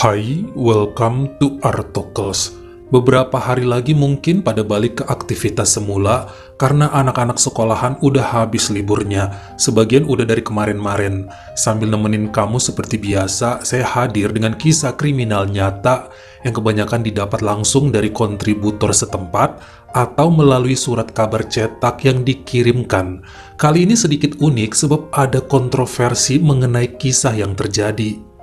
Hai, welcome to Artokels. Beberapa hari lagi mungkin pada balik ke aktivitas semula karena anak-anak sekolahan udah habis liburnya. Sebagian udah dari kemarin-marin. Sambil nemenin kamu seperti biasa, saya hadir dengan kisah kriminal nyata yang kebanyakan didapat langsung dari kontributor setempat atau melalui surat kabar cetak yang dikirimkan. Kali ini sedikit unik sebab ada kontroversi mengenai kisah yang terjadi.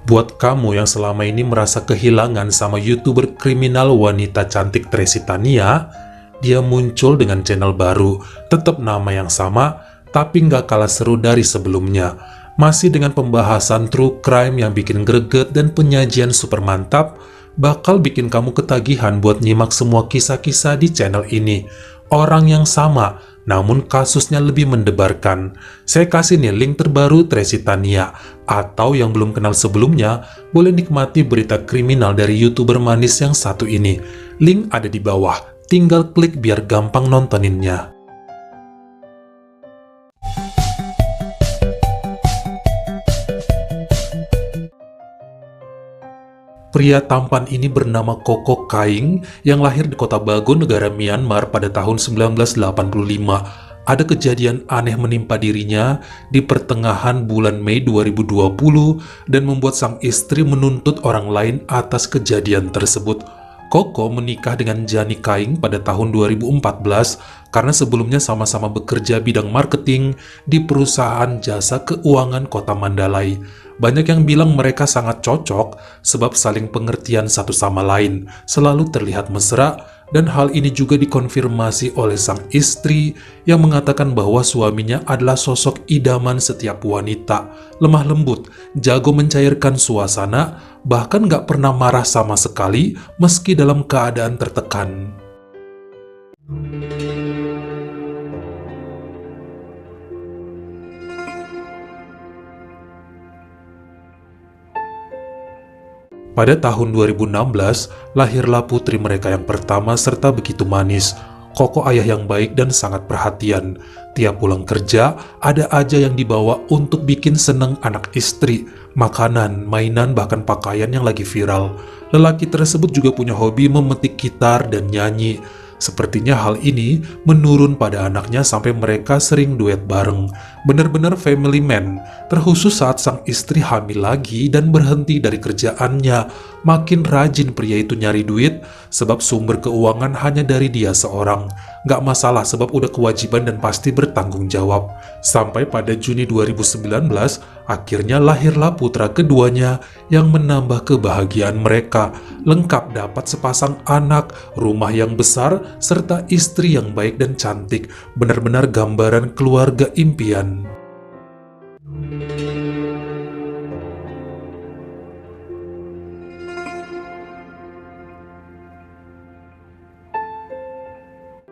Buat kamu yang selama ini merasa kehilangan sama YouTuber kriminal wanita cantik Tracy Tania, dia muncul dengan channel baru, tetap nama yang sama, tapi nggak kalah seru dari sebelumnya. Masih dengan pembahasan true crime yang bikin greget dan penyajian super mantap, bakal bikin kamu ketagihan buat nyimak semua kisah-kisah di channel ini. Orang yang sama, namun kasusnya lebih mendebarkan. Saya kasih nih link terbaru Tracy Tania, atau yang belum kenal sebelumnya, boleh nikmati berita kriminal dari YouTuber manis yang satu ini. Link ada di bawah, tinggal klik biar gampang nontoninnya. Pria tampan ini bernama Koko Kaing yang lahir di kota Bago, negara Myanmar pada tahun 1985. Ada kejadian aneh menimpa dirinya di pertengahan bulan Mei 2020 dan membuat sang istri menuntut orang lain atas kejadian tersebut. Koko menikah dengan Jani Kaing pada tahun 2014 karena sebelumnya sama-sama bekerja bidang marketing di perusahaan jasa keuangan kota Mandalay. Banyak yang bilang mereka sangat cocok sebab saling pengertian satu sama lain, selalu terlihat mesra, dan hal ini juga dikonfirmasi oleh sang istri yang mengatakan bahwa suaminya adalah sosok idaman setiap wanita, lemah lembut, jago mencairkan suasana, bahkan gak pernah marah sama sekali meski dalam keadaan tertekan. Pada tahun 2016, lahirlah putri mereka yang pertama serta begitu manis. Koko ayah yang baik dan sangat perhatian. Tiap pulang kerja, ada aja yang dibawa untuk bikin seneng anak istri. Makanan, mainan, bahkan pakaian yang lagi viral. Lelaki tersebut juga punya hobi memetik gitar dan nyanyi. Sepertinya hal ini menurun pada anaknya sampai mereka sering duet bareng. Benar-benar family man, terkhusus saat sang istri hamil lagi dan berhenti dari kerjaannya. Makin rajin pria itu nyari duit sebab sumber keuangan hanya dari dia seorang. Gak masalah sebab udah kewajiban dan pasti bertanggung jawab. Sampai pada Juni 2019, akhirnya lahirlah putra keduanya yang menambah kebahagiaan mereka. Lengkap dapat sepasang anak, rumah yang besar, serta istri yang baik dan cantik. Benar-benar gambaran keluarga impian.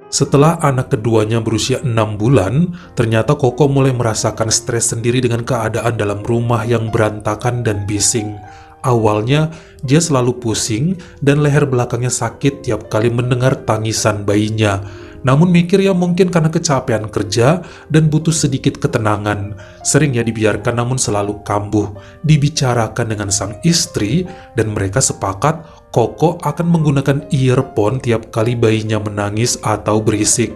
Setelah anak keduanya berusia 6 bulan, ternyata Koko mulai merasakan stres sendiri dengan keadaan dalam rumah yang berantakan dan bising. Awalnya, dia selalu pusing dan leher belakangnya sakit tiap kali mendengar tangisan bayinya. Namun mikir ya mungkin karena kecapean kerja dan butuh sedikit ketenangan. Sering ya dibiarkan namun selalu kambuh. Dibicarakan dengan sang istri dan mereka sepakat Koko akan menggunakan earphone tiap kali bayinya menangis atau berisik.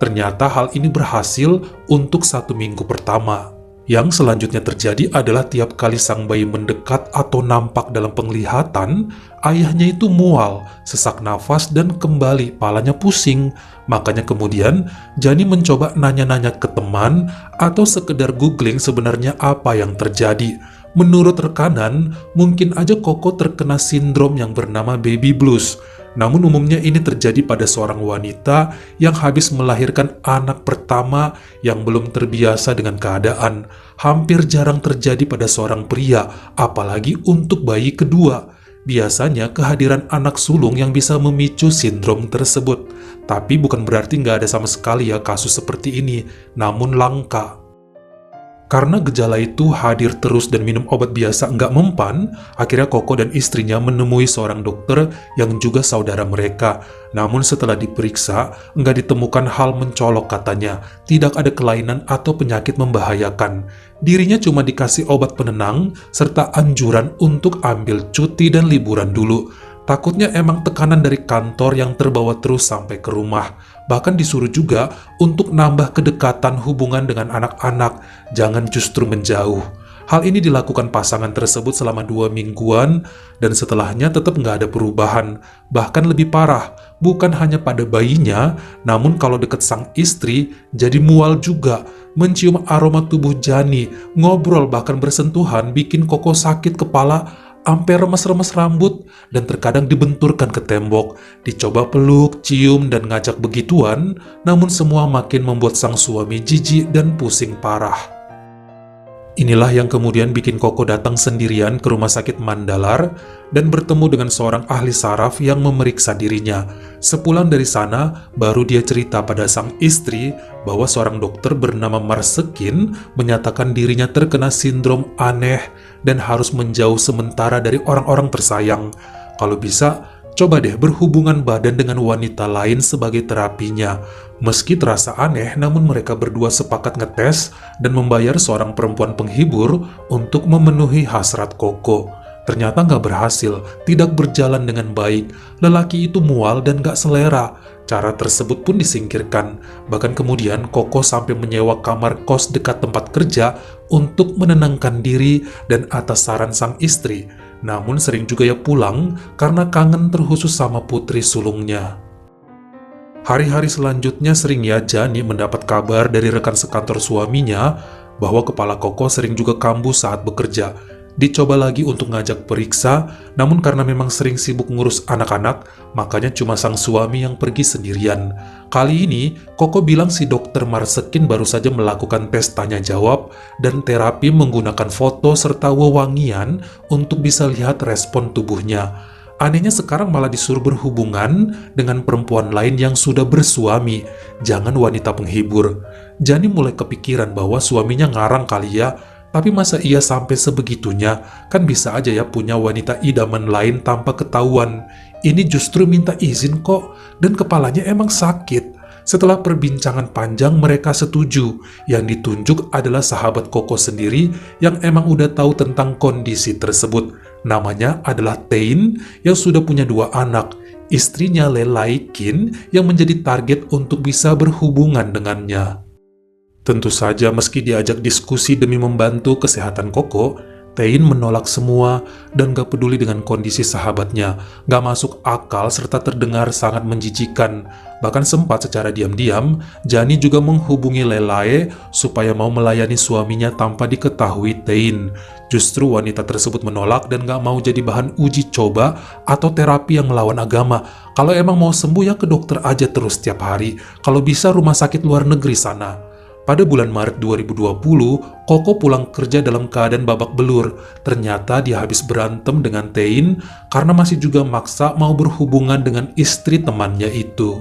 Ternyata hal ini berhasil untuk 1 minggu pertama. Yang selanjutnya terjadi adalah tiap kali sang bayi mendekat atau nampak dalam penglihatan, ayahnya itu mual, sesak nafas, dan kembali palanya pusing. Makanya kemudian Jani mencoba nanya-nanya ke teman atau sekedar googling sebenarnya apa yang terjadi. Menurut rekanan, mungkin aja Koko terkena sindrom yang bernama baby blues. Namun umumnya ini terjadi pada seorang wanita yang habis melahirkan anak pertama yang belum terbiasa dengan keadaan. Hampir jarang terjadi pada seorang pria, apalagi untuk bayi kedua. Biasanya kehadiran anak sulung yang bisa memicu sindrom tersebut. Tapi bukan berarti nggak ada sama sekali ya kasus seperti ini, namun langka. Karena gejala itu hadir terus dan minum obat biasa nggak mempan, akhirnya Koko dan istrinya menemui seorang dokter yang juga saudara mereka. Namun setelah diperiksa, nggak ditemukan hal mencolok katanya, tidak ada kelainan atau penyakit membahayakan. Dirinya cuma dikasih obat penenang, serta anjuran untuk ambil cuti dan liburan dulu. Takutnya emang tekanan dari kantor yang terbawa terus sampai ke rumah. Bahkan disuruh juga untuk nambah kedekatan hubungan dengan anak-anak, jangan justru menjauh. Hal ini dilakukan pasangan tersebut selama 2 mingguan, dan setelahnya tetap nggak ada perubahan. Bahkan lebih parah, bukan hanya pada bayinya, namun kalau deket sang istri, jadi mual juga. Mencium aroma tubuh Jani, ngobrol bahkan bersentuhan bikin Koko sakit kepala, sampai remes-remes rambut, dan terkadang dibenturkan ke tembok. Dicoba peluk, cium, dan ngajak begituan, namun semua makin membuat sang suami jijik dan pusing parah. Inilah yang kemudian bikin Koko datang sendirian ke rumah sakit Mandalar dan bertemu dengan seorang ahli saraf yang memeriksa dirinya. Sepulang dari sana, baru dia cerita pada sang istri bahwa seorang dokter bernama Marsekin menyatakan dirinya terkena sindrom aneh dan harus menjauh sementara dari orang-orang tersayang. Kalau bisa, coba deh berhubungan badan dengan wanita lain sebagai terapinya. Meski terasa aneh, namun mereka berdua sepakat ngetes dan membayar seorang perempuan penghibur untuk memenuhi hasrat Koko. Ternyata nggak berhasil, tidak berjalan dengan baik. Lelaki itu mual dan nggak selera. Cara tersebut pun disingkirkan. Bahkan kemudian Koko sampai menyewa kamar kos dekat tempat kerja untuk menenangkan diri dan atas saran sang istri. Namun sering juga ya pulang karena kangen terkhusus sama putri sulungnya. Hari-hari selanjutnya sering ya Jani mendapat kabar dari rekan sekantor suaminya bahwa kepala Koko sering juga kambuh saat bekerja. Dicoba lagi untuk ngajak periksa, namun karena memang sering sibuk ngurus anak-anak, makanya cuma sang suami yang pergi sendirian. Kali ini, Koko bilang si dokter Marsekin baru saja melakukan tes tanya jawab dan terapi menggunakan foto serta wewangian untuk bisa lihat respon tubuhnya. Anehnya sekarang malah disuruh berhubungan dengan perempuan lain yang sudah bersuami, jangan wanita penghibur. Jani mulai kepikiran bahwa suaminya ngarang kali ya, tapi masa ia sampai sebegitunya? Kan bisa aja ya punya wanita idaman lain tanpa ketahuan. Ini justru minta izin kok, dan kepalanya emang sakit. Setelah perbincangan panjang, mereka setuju. Yang ditunjuk adalah sahabat Koko sendiri yang emang udah tahu tentang kondisi tersebut. Namanya adalah Tein yang sudah punya 2 anak. Istrinya Lelaikin yang menjadi target untuk bisa berhubungan dengannya. Tentu saja meski diajak diskusi demi membantu kesehatan Koko, Tein menolak semua dan gak peduli dengan kondisi sahabatnya. Gak masuk akal serta terdengar sangat menjijikan. Bahkan sempat secara diam-diam, Jani juga menghubungi Lelae supaya mau melayani suaminya tanpa diketahui Tein. Justru wanita tersebut menolak dan gak mau jadi bahan uji coba atau terapi yang melawan agama. Kalau emang mau sembuh ya ke dokter aja terus setiap hari. Kalau bisa rumah sakit luar negeri sana. Pada bulan Maret 2020, Koko pulang kerja dalam keadaan babak belur. Ternyata dia habis berantem dengan Tein karena masih juga maksa mau berhubungan dengan istri temannya itu.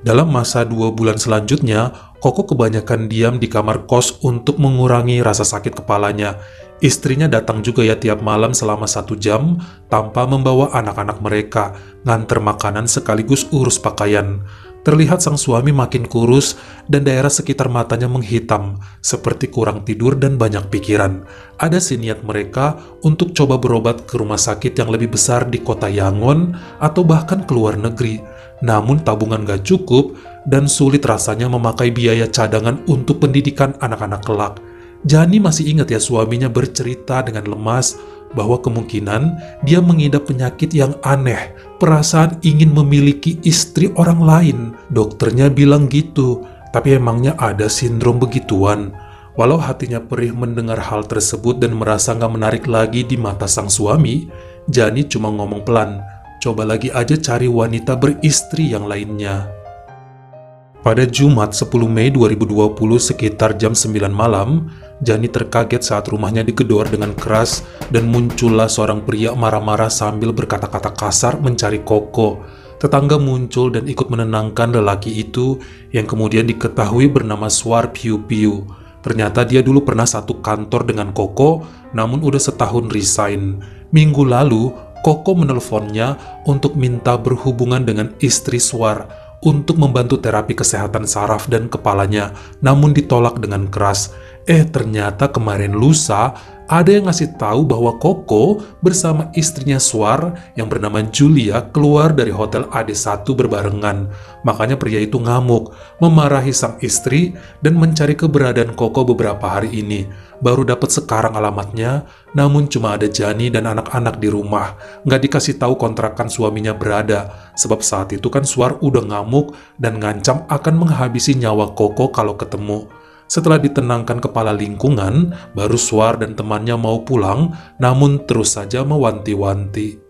Dalam masa 2 bulan selanjutnya, Koko kebanyakan diam di kamar kos untuk mengurangi rasa sakit kepalanya. Istrinya datang juga ya tiap malam selama 1 jam tanpa membawa anak-anak mereka, nganter makanan sekaligus urus pakaian. Terlihat sang suami makin kurus dan daerah sekitar matanya menghitam, seperti kurang tidur dan banyak pikiran. Ada sih niat mereka untuk coba berobat ke rumah sakit yang lebih besar di kota Yangon atau bahkan ke luar negeri. Namun tabungan gak cukup dan sulit rasanya memakai biaya cadangan untuk pendidikan anak-anak kelak. Jani masih ingat ya suaminya bercerita dengan lemas bahwa kemungkinan dia mengidap penyakit yang aneh, perasaan ingin memiliki istri orang lain. Dokternya bilang gitu, tapi emangnya ada sindrom begituan? Walau hatinya perih mendengar hal tersebut dan merasa gak menarik lagi di mata sang suami, Jani cuma ngomong pelan, coba lagi aja cari wanita beristri yang lainnya. Pada Jumat 10 Mei 2020 sekitar jam 9 malam, Jani terkaget saat rumahnya digedor dengan keras dan muncullah seorang pria marah-marah sambil berkata-kata kasar mencari Koko. Tetangga muncul dan ikut menenangkan lelaki itu yang kemudian diketahui bernama Swar Piu Piu. Ternyata dia dulu pernah satu kantor dengan Koko, namun udah setahun resign. Minggu lalu, Koko menelponnya untuk minta berhubungan dengan istri Swar untuk membantu terapi kesehatan saraf dan kepalanya, namun ditolak dengan keras. Ternyata kemarin lusa ada yang ngasih tahu bahwa Koko bersama istrinya Swar yang bernama Julia keluar dari hotel AD1 berbarengan. Makanya pria itu ngamuk, memarahi sang istri dan mencari keberadaan Koko beberapa hari ini. Baru dapat sekarang alamatnya, namun cuma ada Jani dan anak-anak di rumah. Nggak dikasih tahu kontrakan suaminya berada, sebab saat itu kan Swar udah ngamuk dan ngancam akan menghabisi nyawa Koko kalau ketemu. Setelah ditenangkan kepala lingkungan, baru Swar dan temannya mau pulang, namun terus saja mewanti-wanti.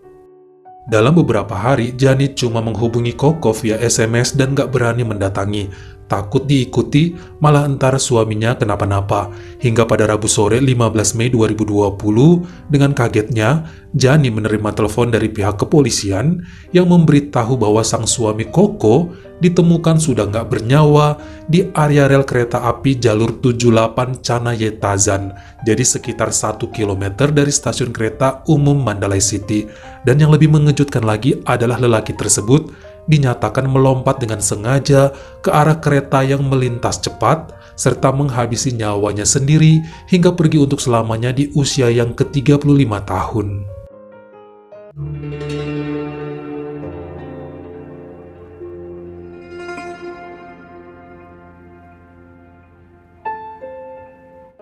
Dalam beberapa hari, Jani cuma menghubungi Koko via SMS dan gak berani mendatangi. Takut diikuti, malah entar suaminya kenapa-napa. Hingga pada Rabu sore 15 Mei 2020, dengan kagetnya, Jani menerima telepon dari pihak kepolisian yang memberitahu bahwa sang suami Koko ditemukan sudah nggak bernyawa di area rel kereta api jalur 78 Canayetazan, jadi sekitar 1 km dari stasiun kereta umum Mandalay City. Dan yang lebih mengejutkan lagi adalah lelaki tersebut dinyatakan melompat dengan sengaja ke arah kereta yang melintas cepat, serta menghabisi nyawanya sendiri hingga pergi untuk selamanya di usia yang ke-35 tahun.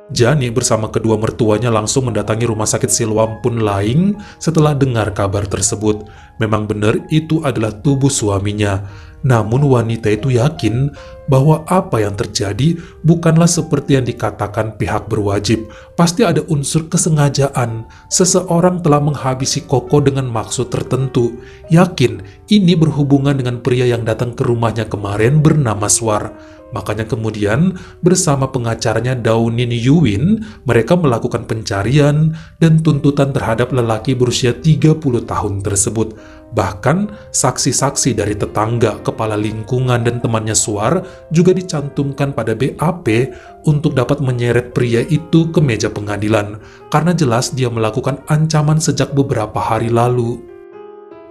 Jani bersama kedua mertuanya langsung mendatangi rumah sakit Siloam Pun Laing setelah dengar kabar tersebut. Memang benar itu adalah tubuh suaminya. Namun wanita itu yakin bahwa apa yang terjadi bukanlah seperti yang dikatakan pihak berwajib. Pasti ada unsur kesengajaan. Seseorang telah menghabisi Koko dengan maksud tertentu. Yakin ini berhubungan dengan pria yang datang ke rumahnya kemarin bernama Swar. Makanya kemudian bersama pengacaranya Daunin Yuwin, mereka melakukan pencarian dan tuntutan terhadap lelaki berusia 30 tahun tersebut. Bahkan saksi-saksi dari tetangga, kepala lingkungan dan temannya Swar juga dicantumkan pada BAP untuk dapat menyeret pria itu ke meja pengadilan, karena jelas dia melakukan ancaman sejak beberapa hari lalu.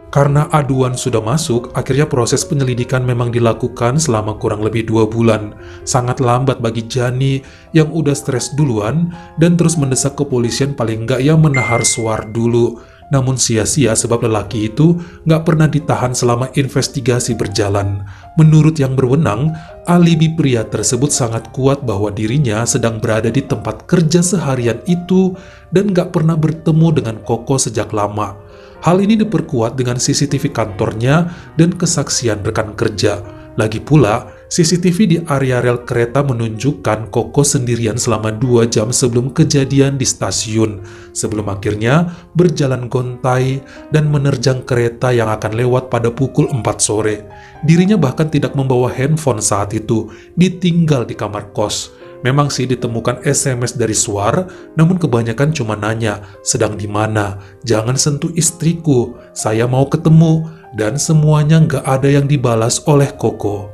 Karena aduan sudah masuk, akhirnya proses penyelidikan memang dilakukan selama kurang lebih 2 bulan. Sangat lambat bagi Jani yang udah stres duluan dan terus mendesak kepolisian paling nggak ya menahar Swar dulu. Namun sia-sia sebab lelaki itu nggak pernah ditahan selama investigasi berjalan. Menurut yang berwenang, alibi pria tersebut sangat kuat bahwa dirinya sedang berada di tempat kerja seharian itu dan nggak pernah bertemu dengan Koko sejak lama. Hal ini diperkuat dengan CCTV kantornya dan kesaksian rekan kerja. Lagi pula, CCTV di area rel kereta menunjukkan Koko sendirian selama 2 jam sebelum kejadian di stasiun, sebelum akhirnya berjalan gontai dan menerjang kereta yang akan lewat pada pukul 4 sore. Dirinya bahkan tidak membawa handphone saat itu, ditinggal di kamar kos. Memang sih ditemukan SMS dari Swar, namun kebanyakan cuma nanya, sedang di mana? Jangan sentuh istriku, saya mau ketemu. Dan semuanya nggak ada yang dibalas oleh Koko.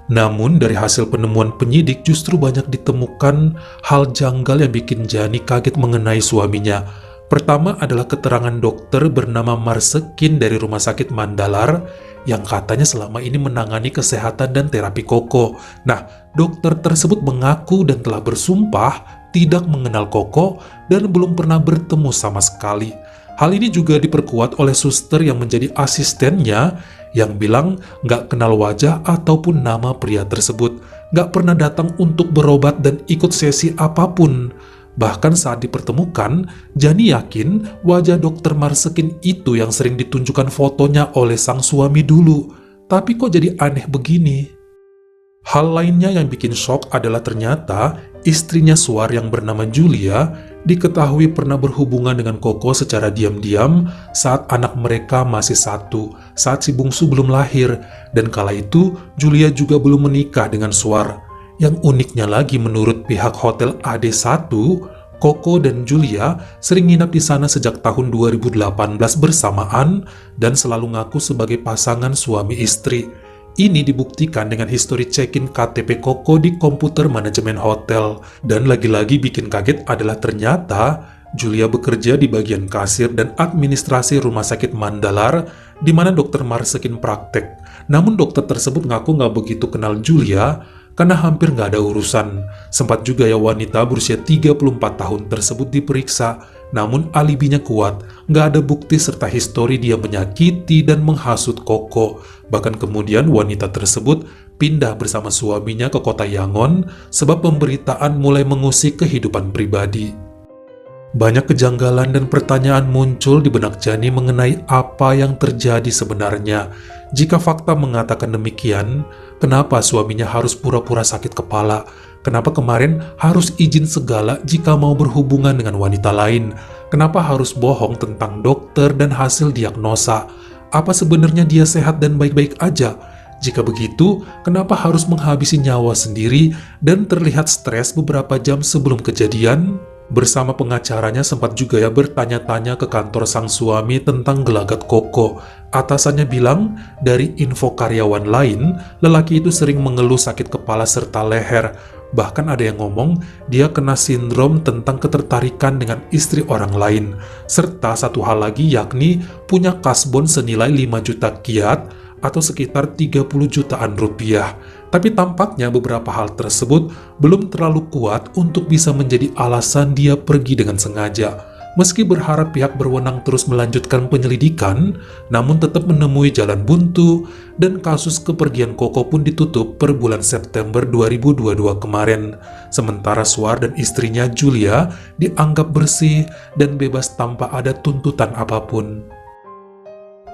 Namun dari hasil penemuan penyidik justru banyak ditemukan hal janggal yang bikin Jani kaget mengenai suaminya. Pertama adalah keterangan dokter bernama Marsekin dari Rumah Sakit Mandalar yang katanya selama ini menangani kesehatan dan terapi Koko. Nah, dokter tersebut mengaku dan telah bersumpah tidak mengenal Koko dan belum pernah bertemu sama sekali. Hal ini juga diperkuat oleh suster yang menjadi asistennya yang bilang nggak kenal wajah ataupun nama pria tersebut, nggak pernah datang untuk berobat dan ikut sesi apapun. Bahkan saat dipertemukan, Jani yakin wajah Dr. Marsekin itu yang sering ditunjukkan fotonya oleh sang suami dulu. Tapi kok jadi aneh begini? Hal lainnya yang bikin shock adalah ternyata istrinya Swar yang bernama Julia diketahui pernah berhubungan dengan Koko secara diam-diam saat anak mereka masih 1, saat si bungsu belum lahir, dan kala itu Julia juga belum menikah dengan Swar. Yang uniknya lagi menurut pihak hotel AD1, Koko dan Julia sering nginap di sana sejak tahun 2018 bersamaan dan selalu ngaku sebagai pasangan suami istri. Ini dibuktikan dengan histori check-in KTP Koko di komputer manajemen hotel. Dan lagi-lagi bikin kaget adalah ternyata Julia bekerja di bagian kasir dan administrasi rumah sakit Mandalar, di mana Dr. Marsekin praktek. Namun dokter tersebut ngaku nggak begitu kenal Julia, karena hampir nggak ada urusan. Sempat juga ya wanita berusia 34 tahun tersebut diperiksa, namun alibinya kuat, nggak ada bukti serta histori dia menyakiti dan menghasut Koko. Bahkan kemudian wanita tersebut pindah bersama suaminya ke kota Yangon, sebab pemberitaan mulai mengusik kehidupan pribadi. Banyak kejanggalan dan pertanyaan muncul di benak Jani mengenai apa yang terjadi sebenarnya. Jika fakta mengatakan demikian, kenapa suaminya harus pura-pura sakit kepala? Kenapa kemarin harus izin segala jika mau berhubungan dengan wanita lain? Kenapa harus bohong tentang dokter dan hasil diagnosa? Apa sebenarnya dia sehat dan baik-baik aja? Jika begitu, kenapa harus menghabisi nyawa sendiri dan terlihat stres beberapa jam sebelum kejadian? Bersama pengacaranya sempat juga ya bertanya-tanya ke kantor sang suami tentang gelagat Koko. Atasannya bilang, dari info karyawan lain, lelaki itu sering mengeluh sakit kepala serta leher. Bahkan ada yang ngomong dia kena sindrom tentang ketertarikan dengan istri orang lain. Serta satu hal lagi yakni punya kasbon senilai 5 juta kyat atau sekitar 30 jutaan rupiah. Tapi tampaknya beberapa hal tersebut belum terlalu kuat untuk bisa menjadi alasan dia pergi dengan sengaja. Meski berharap pihak berwenang terus melanjutkan penyelidikan, namun tetap menemui jalan buntu dan kasus kepergian Koko pun ditutup per bulan September 2022 kemarin. Sementara Suar dan istrinya Julia dianggap bersih dan bebas tanpa ada tuntutan apapun.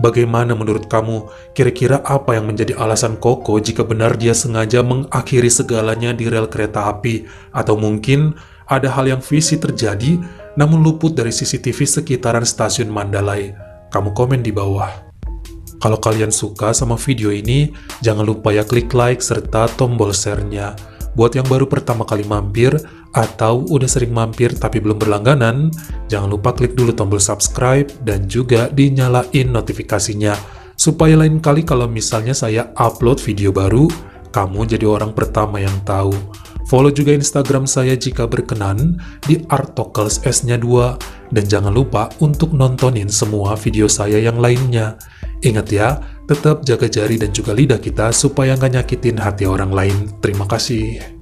Bagaimana menurut kamu? Kira-kira apa yang menjadi alasan Koko jika benar dia sengaja mengakhiri segalanya di rel kereta api? Atau mungkin ada hal yang visi terjadi namun luput dari CCTV sekitaran stasiun Mandalay? Kamu komen di bawah. Kalau kalian suka sama video ini, jangan lupa ya klik like serta tombol share-nya. Buat yang baru pertama kali mampir atau udah sering mampir tapi belum berlangganan, jangan lupa klik dulu tombol subscribe dan juga dinyalain notifikasinya. Supaya lain kali kalau misalnya saya upload video baru, kamu jadi orang pertama yang tahu. Follow juga Instagram saya jika berkenan di Artokels S-nya 2. Dan jangan lupa untuk nontonin semua video saya yang lainnya. Ingat ya, tetap jaga jari dan juga lidah kita supaya nggak nyakitin hati orang lain. Terima kasih.